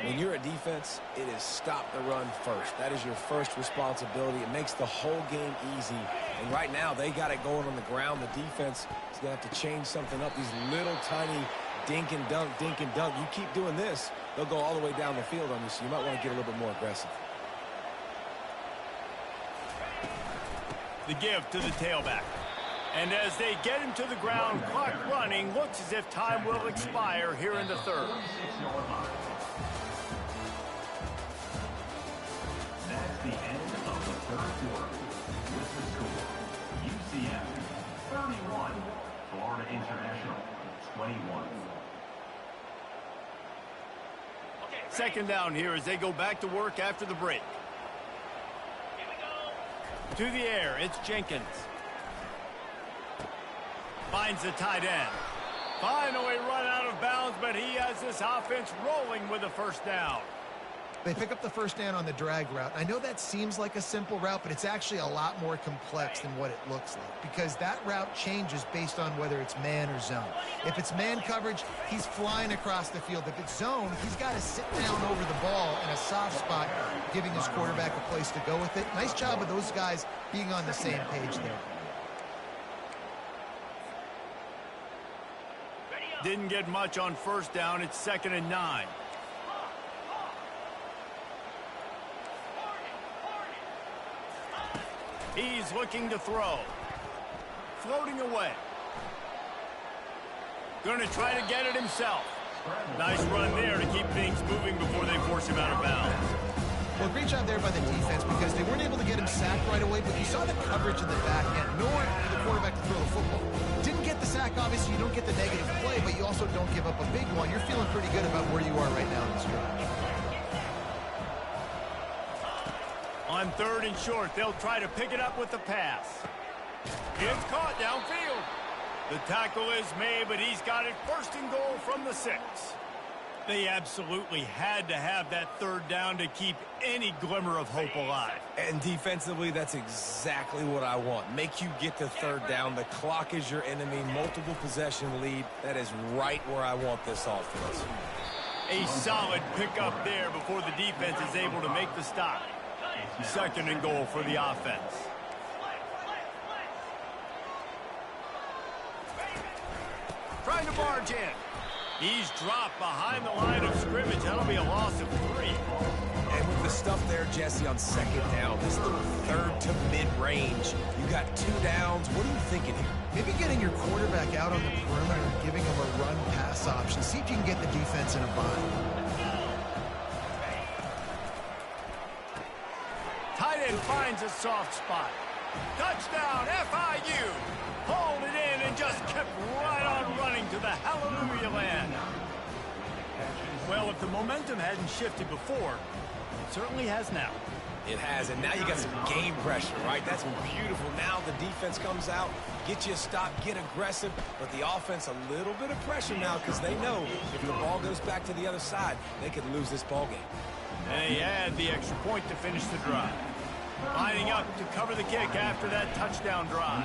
When you're a defense, it is stop the run first. That is your first responsibility. It makes the whole game easy. And right now, they got it going on the ground. The defense is going to have to change something up. These little tiny dink and dunk, dink and dunk. You keep doing this, they'll go all the way down the field on you, so you might want to get a little bit more aggressive. The give to the tailback. And as they get him to the ground, clock running, looks as if time will expire here in the 3rd. That's the end of the 3rd quarter. With the score, UCF 31, Florida International 21. 2nd down here as they go back to work after the break. To the air, it's Jenkins. Finds the tight end. Finally run out of bounds, but he has this offense rolling with a 1st down. They pick up the first down on the drag route. I know that seems like a simple route, but it's actually a lot more complex than what it looks like because that route changes based on whether it's man or zone. If it's man coverage, he's flying across the field. If it's zone, he's got to sit down over the ball in a soft spot, giving his quarterback a place to go with it. Nice job of those guys being on the same page there. Didn't get much on first down. It's 2nd and 9. He's looking to throw. Floating away. Going to try to get it himself. Nice run there to keep things moving before they force him out of bounds. Well, great job there by the defense because they weren't able to get him sacked right away, but you saw the coverage in the back end. Nowhere for the quarterback to throw the football. Didn't get the sack, obviously. You don't get the negative play, but you also don't give up a big one. You're feeling pretty good about where you are right now in this drive. On 3rd and short, they'll try to pick it up with the pass. It's caught downfield. The tackle is made, but he's got it 1st and goal from the 6. They absolutely had to have that 3rd down to keep any glimmer of hope alive. And defensively, that's exactly what I want. Make you get to 3rd down. The clock is your enemy. Multiple possession lead. That is right where I want this offense. A solid pickup there before the defense is able to make the stop. 2nd and goal for the offense. Trying to barge in. He's dropped behind the line of scrimmage. That'll be a loss of 3. And with the stuff there, Jesse, on 2nd down, this little 3rd to mid-range, you got 2 downs. What are you thinking here? Maybe getting your quarterback out on the perimeter and giving him a run-pass option. See if you can get the defense in a bind. Tight end finds a soft spot. Touchdown, FIU. Hauled it in and just kept right on running to the hallelujah land. Well, if the momentum hadn't shifted before, it certainly has now. It has, and now you got some game pressure, right? That's beautiful. Now the defense comes out, get you a stop, get aggressive, but the offense a little bit of pressure now because they know if the ball goes back to the other side, they could lose this ball game. And he had the extra point to finish the drive. Lining up to cover the kick after that touchdown drive.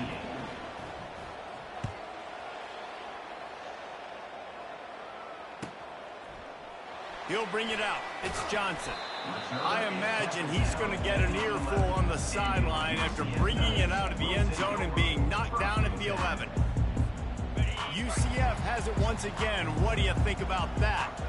He'll bring it out. It's Johnson. I imagine he's going to get an earful on the sideline after bringing it out of the end zone and being knocked down at the 11. UCF has it once again. What do you think about that?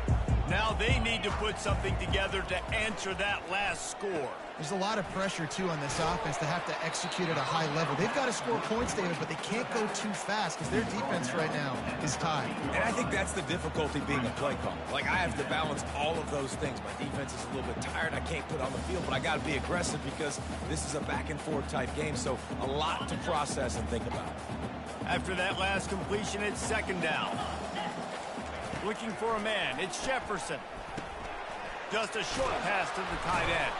Now they need to put something together to answer that last score. There's a lot of pressure, too, on this offense to have to execute at a high level. They've got to score points, David, but they can't go too fast because their defense right now is tied. And I think that's the difficulty being a play caller. Like, I have to balance all of those things. My defense is a little bit tired. I can't put on the field, but I got to be aggressive because this is a back-and-forth type game, so a lot to process and think about. After that last completion, it's 2nd down. Looking for a man. It's Jefferson. Just a short pass to the tight end.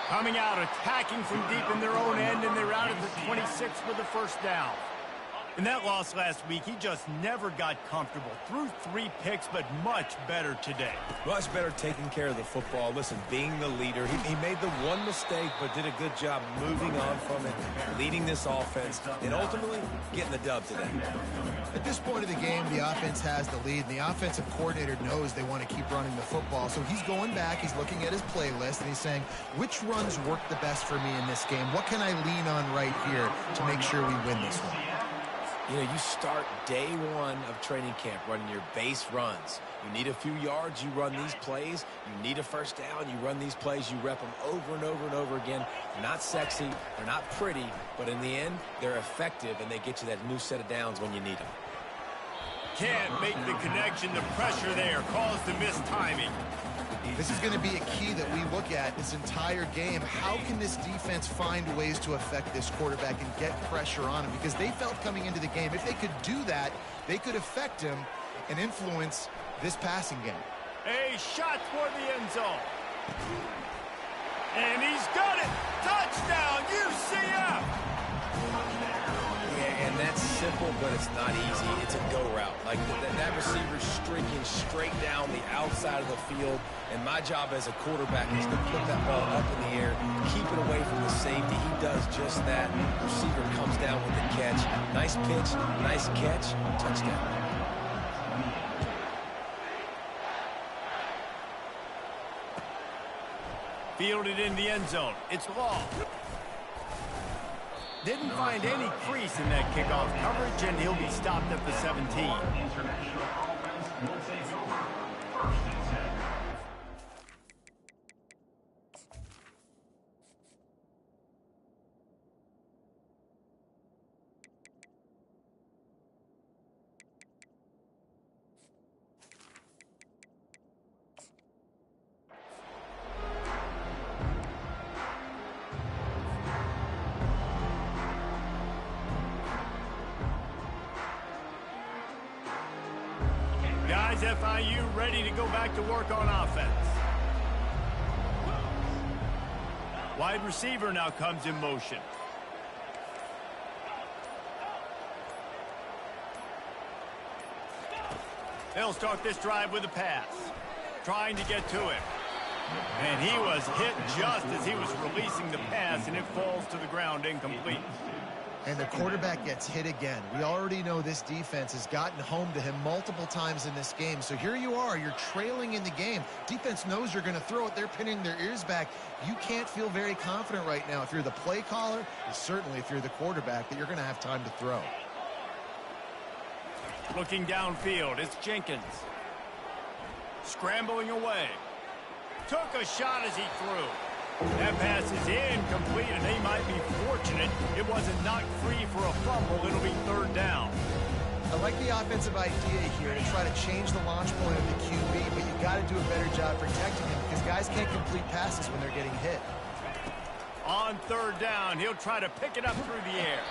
Coming out, attacking from deep in their own end, and they're out at the 26 with the 1st down. In that loss last week, he just never got comfortable. Threw 3 picks, but much better today. Much better taking care of the football. Listen, being the leader, he made the one mistake, but did a good job moving on from it, leading this offense, and ultimately getting the dub today. At this point of the game, the offense has the lead, and the offensive coordinator knows they want to keep running the football. So he's going back, he's looking at his playlist, and he's saying, which runs work the best for me in this game? What can I lean on right here to make sure we win this one? You know, you start day 1 of training camp running your base runs. You need a few yards, you run these plays. You need a 1st down, you run these plays. You rep them over and over and over again. They're not sexy, they're not pretty, but in the end, they're effective, and they get you that new set of downs when you need them. Can't make the connection. The pressure there caused the missed timing. This is going to be a key that we look at this entire game. How can this defense find ways to affect this quarterback and get pressure on him? Because they felt coming into the game, if they could do that, they could affect him and influence this passing game. A shot toward the end zone. And he's got it. Touchdown, UCF. Yeah, and it's simple, but it's not easy. It's a go route. Like that receiver's streaking straight down the outside of the field, and my job as a quarterback is to put that ball up in the air, keep it away from the safety. He does just that. The receiver comes down with the catch. Nice pitch, nice catch, touchdown. Fielded in the end zone. It's Law. Didn't find any crease in that kickoff coverage, and he'll be stopped at the 17. International offense will take over. 1st and 10. Guys, FIU ready to go back to work on offense. Wide receiver now comes in motion. They'll start this drive with a pass. Trying to get to him. And he was hit just as he was releasing the pass, and it falls to the ground incomplete. And the quarterback gets hit again. We already know this defense has gotten home to him multiple times in this game. So here you are, you're trailing in the game. Defense knows you're going to throw it. They're pinning their ears back. You can't feel very confident right now if you're the play caller, and certainly if you're the quarterback, that you're going to have time to throw. Looking downfield, it's Jenkins. Scrambling away. Took a shot as he threw. That pass is incomplete, and they might be fortunate it wasn't knocked free for a fumble. It'll be 3rd down. I like the offensive idea here to try to change the launch point of the QB, but you got to do a better job protecting him because guys can't complete passes when they're getting hit. On 3rd down, he'll try to pick it up through the air.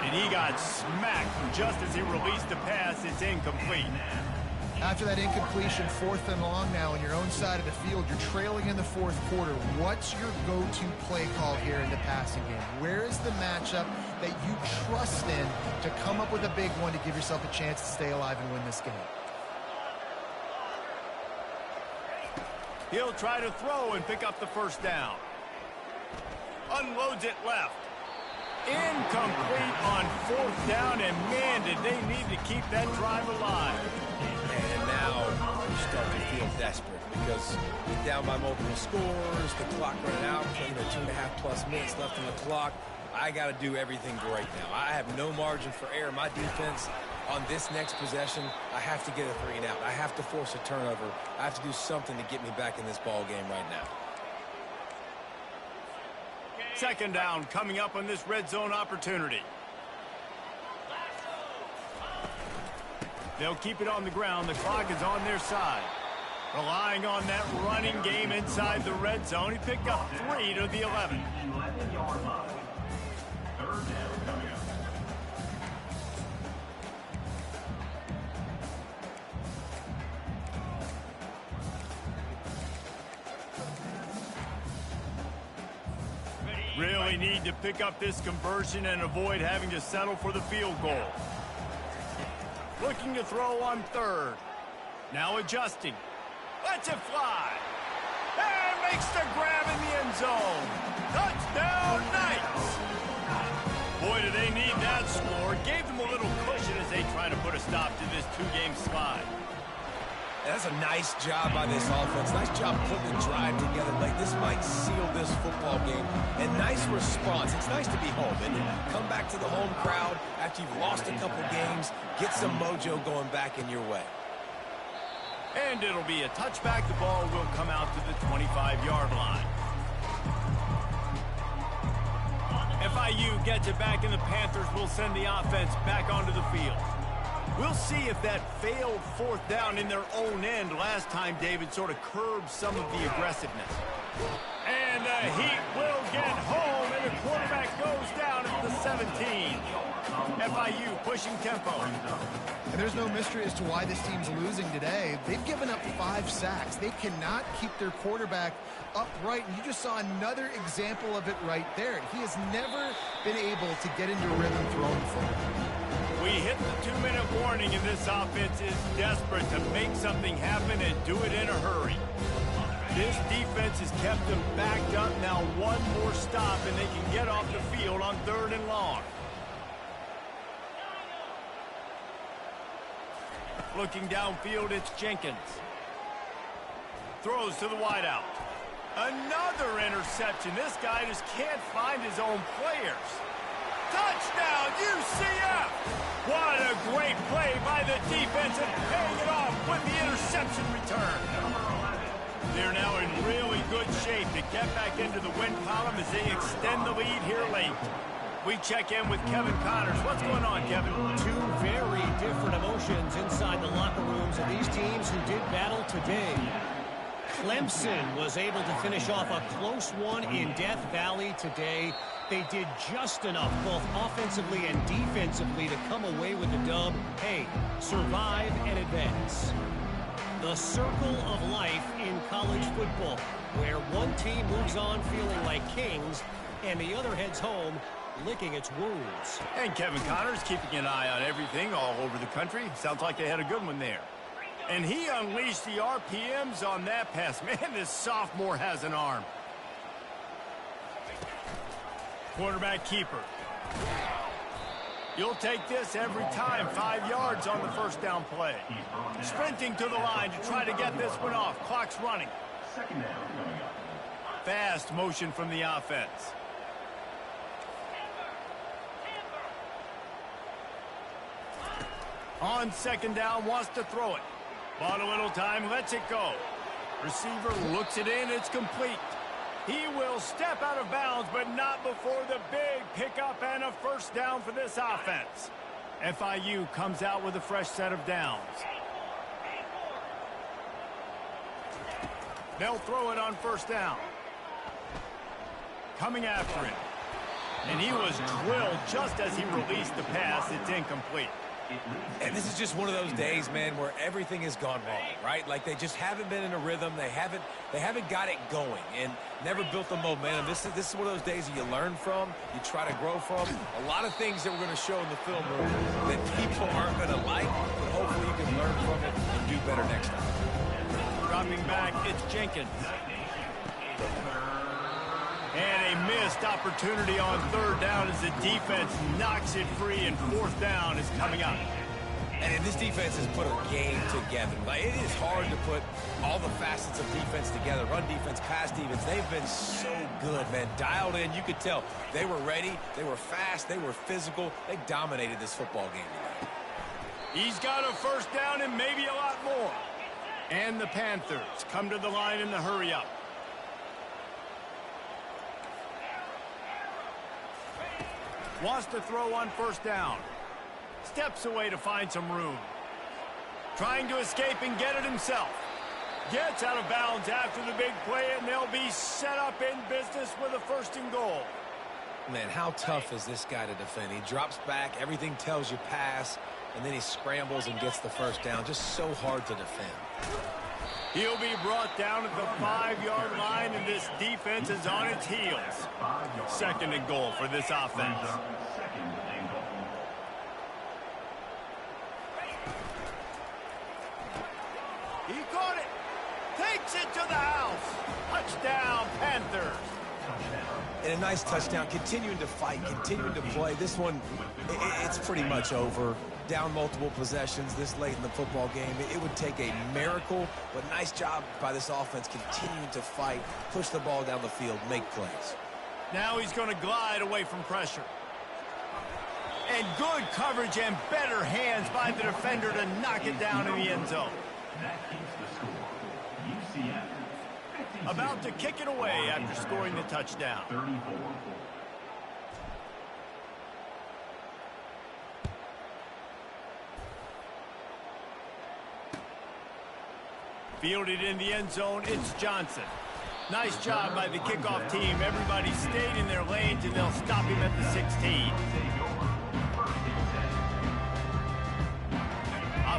And he got smacked just as he released the pass. It's incomplete. After that incompletion, 4th and long now on your own side of the field, you're trailing in the 4th quarter. What's your go-to play call here in the passing game? Where is the matchup that you trust in to come up with a big one to give yourself a chance to stay alive and win this game? He'll try to throw and pick up the 1st down. Unloads it left. Incomplete on 4th down, and man, did they need to keep that drive alive. And now you start to feel desperate because you're down by multiple scores, the clock running out, 2.5+ minutes left on the clock. I got to do everything right now. I have no margin for error. My defense on this next possession, I have to get a 3 and out. I have to force a turnover. I have to do something to get me back in this ball game right now. 2nd down coming up on this red zone opportunity. They'll keep it on the ground. The clock is on their side. Relying on that running game inside the red zone. He picked up 3 to the 11. 11-yard line. 3rd down coming up. Really need to pick up this conversion and avoid having to settle for the field goal. Looking to throw on 3rd. Now adjusting. Lets it fly. And makes the grab in the end zone. Touchdown, Knights. Boy, do they need that score. Gave them a little cushion as they try to put a stop to this 2-game slide. That's a nice job by this offense. Nice job putting the drive together. Like, this might seal this football game. And nice response. It's nice to be home and come back to the home crowd after you've lost a couple games. Get some mojo going back in your way. And it'll be a touchback. The ball will come out to the 25-yard line. FIU gets it back, and the Panthers will send the offense back onto the field. We'll see if that failed 4th down in their own end last time, David, sort of curbed some of the aggressiveness. And the Heat will get home, and the quarterback goes down at the 17. FIU pushing tempo. And there's no mystery as to why this team's losing today. They've given up 5 sacks. They cannot keep their quarterback upright, and you just saw another example of it right there. He has never been able to get into rhythm throwing the football. We hit the 2-minute warning, and this offense is desperate to make something happen and do it in a hurry. This defense has kept them backed up. Now one more stop, and they can get off the field on 3rd and long. Looking downfield, it's Jenkins. Throws to the wideout. Another interception. This guy just can't find his own players. Touchdown, UCF! What a great play by the defense and paying it off with the interception return. They're now in really good shape to get back into the win column as they extend the lead here late. We check in with Kevin Connors. What's going on, Kevin? 2 very different emotions inside the locker rooms of these teams who did battle today. Clemson was able to finish off a close one in Death Valley today. They did just enough, both offensively and defensively, to come away with the dub. Hey, survive and advance. The circle of life in college football, where one team moves on feeling like kings and the other heads home licking its wounds. And Kevin Connors keeping an eye on everything all over the country. Sounds like they had a good one there. And he unleashed the RPMs on that pass. Man, this sophomore has an arm. Quarterback keeper. You'll take this every time. 5 yards on the 1st down play. Sprinting to the line to try to get this one off. Clock's running. Fast motion from the offense. On 2nd down, wants to throw it. Bought a little time, lets it go. Receiver looks it in, it's complete. He will step out of bounds, but not before the big pickup and a 1st down for this offense. FIU comes out with a fresh set of downs. They'll throw it on 1st down. Coming after him. And he was drilled just as he released the pass. It's incomplete. And this is just one of those days, man, where everything has gone wrong, right? Like they just haven't been in a rhythm. They haven't got it going and never built the momentum. This is one of those days that you learn from, you try to grow from. A lot of things that we're going to show in the film room that people aren't going to like, but hopefully you can learn from it and do better next time. Dropping back, it's Jenkins. And a missed opportunity on 3rd down as the defense knocks it free, and 4th down is coming up. And this defense has put a game together. Like, it is hard to put all the facets of defense together. Run defense, pass defense. They've been so good, man. Dialed in. You could tell they were ready. They were fast. They were physical. They dominated this football game today. He's got a 1st down and maybe a lot more. And the Panthers come to the line in the hurry-up. Wants to throw on 1st down. Steps away to find some room. Trying to escape and get it himself. Gets out of bounds after the big play, and they'll be set up in business with a 1st and goal. Man, how tough is this guy to defend? He drops back, everything tells you pass, and then he scrambles and gets the 1st down. Just so hard to defend. He'll be brought down at the 5-yard line, and this defense is on its heels. 2nd and goal for this offense. He caught it. Takes it to the house. Touchdown, Panthers. And a nice touchdown, continuing to fight, continuing to play. This one, it's pretty much over. Down multiple possessions this late in the football game. It would take a miracle, but nice job by this offense continuing to fight, push the ball down the field, make plays. Now he's going to glide away from pressure. And good coverage and better hands by the defender to knock it down in the end zone. That keeps the score. UCF. About to kick it away after scoring the touchdown. 34. Fielded in the end zone, it's Johnson. Nice job by the kickoff team. Everybody stayed in their lanes, and they'll stop him at the 16.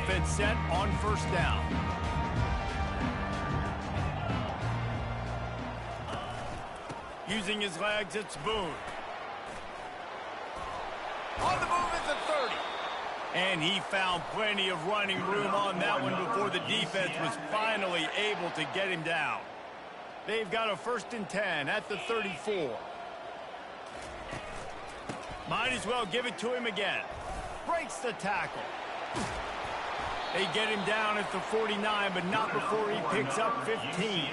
offense set on first down. Using his legs, it's Boone. On the move is the 30. And he found plenty of running room on that one before the defense was finally able to get him down. They've got a 1st and 10 at the 34. Might as well give it to him again. Breaks the tackle. They get him down at the 49, but not before he picks up 15.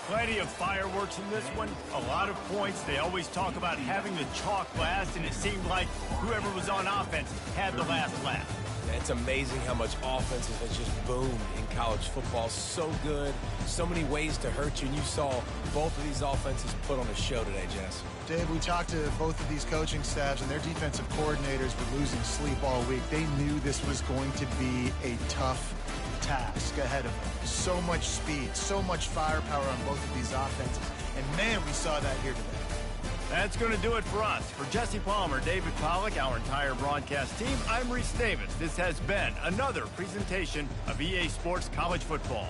Plenty of fireworks in this one, a lot of points. They always talk about having the chalk last, and it seemed like whoever was on offense had the last laugh. It's amazing how much offense has just boomed in college football. So good, so many ways to hurt you, and you saw both of these offenses put on a show today, Jess. Dave, we talked to both of these coaching staffs, and their defensive coordinators were losing sleep all week. They knew this was going to be a tough task ahead of them. So much speed, so much firepower on both of these offenses. And man, we saw that here today. That's going to do it for us. For Jesse Palmer, David Pollack, our entire broadcast team, I'm Reese Davis. This has been another presentation of EA Sports College Football.